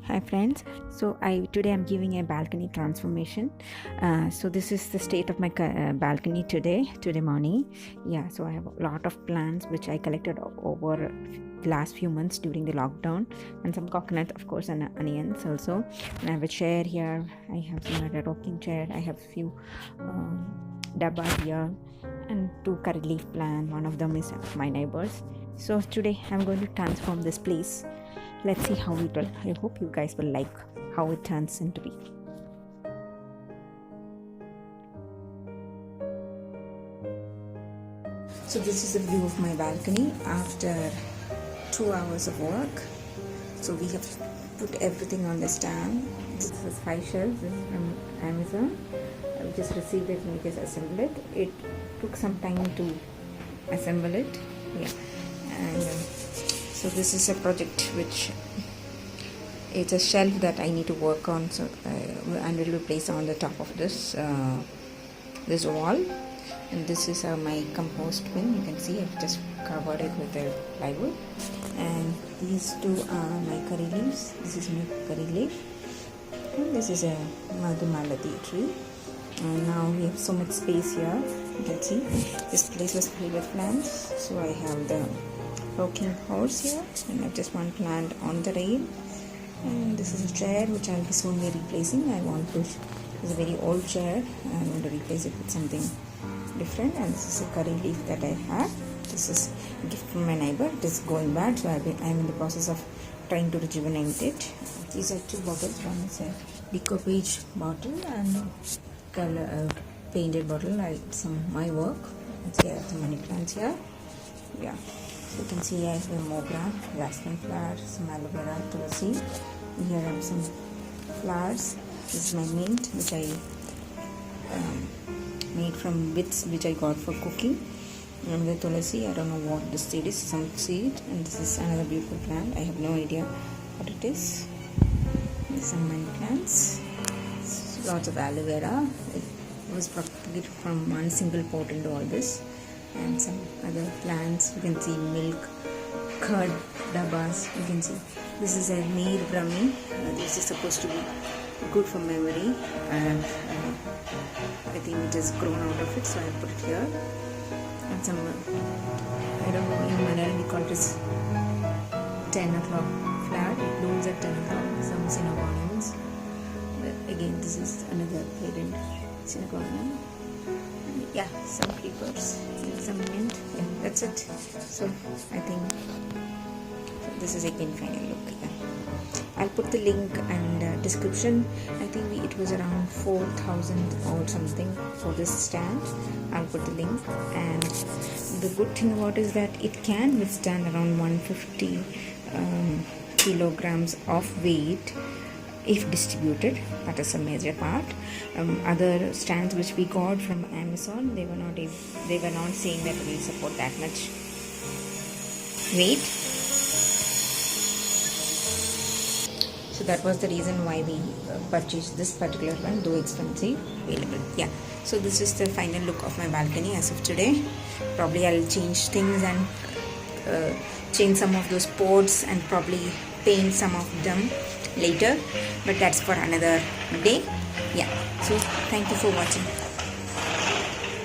Hi friends, so today I'm giving a balcony transformation. So this is the state of my balcony today morning. Yeah, so I have a lot of plants which I collected over the last few months during the lockdown, and some coconuts of course, and onions also. And I have a chair here, I have another rocking chair, I have a few dabba here and two curry leaf plants. One of them is my neighbor's. So today I'm going to transform this place. Let's see how it will. I hope you guys will like how it turns into be. So this is a view of my balcony after 2 hours of work. So we have put everything on the stand. This is 5 shelves from Amazon. I just received it and we just assembled it. It took some time to assemble it. Yeah, and so this is a project which it's a shelf that I need to work on, so and it will be placed on the top of this this wall. And this is my compost bin. You can see I've just covered it with a plywood. And these two are my curry leaves. This is my curry leaf, and this is a Madhu Malathi tree. And now we have so much space here. You can see this place was filled with plants, so I have the rocking horse here, and I have just one plant on the rail. And this is a chair which I'll be soon be replacing. It's a very old chair. I want to replace it with something different. And this is a curry leaf that I have. This is a gift from my neighbor. It is going bad, so I'm in the process of trying to rejuvenate it. These are two bottles. One is a decoupage bottle and color painted bottle. Some my work. Let's see, I have the money plants here. Yeah. You can see I have a mogra, Jasmine flowers, some Aloe Vera, Tulsi. Here I have some flowers. This is my mint, which I made from bits which I got for cooking. And the Tulsi, I don't know what this seed is, some seed. And this is another beautiful plant. I have no idea what it is. Some money plants. Lots of aloe vera. It was propagated from one single pot into all this. And some other plants. You can see milk, curd, dabbas. You can see this is a Neer Brahmi. This is supposed to be good for memory, and I think it has grown out of it, so I put it here. And some, I don't know, in Malathi we call this 10 o'clock flower. It blooms at 10 o'clock. Some Synogoniums. But again, this is another parent Synogonium. Yeah, some creepers, some mint. Yeah, that's it. So I think this is again final look. Yeah. I'll put the link and description. I think it was around 4,000 or something for this stand. I'll put the link. And the good thing about it is that it can withstand around 150 kilograms of weight if distributed. That is a major part. Other stands which we got from Amazon, they were not saying that it will support that much weight. So that was the reason why we purchased this particular one, though expensive, available. Yeah. So this is the final look of my balcony as of today. Probably I'll change things and change some of those pots and probably paint some of them later, but that's for another day. Yeah, so thank you for watching.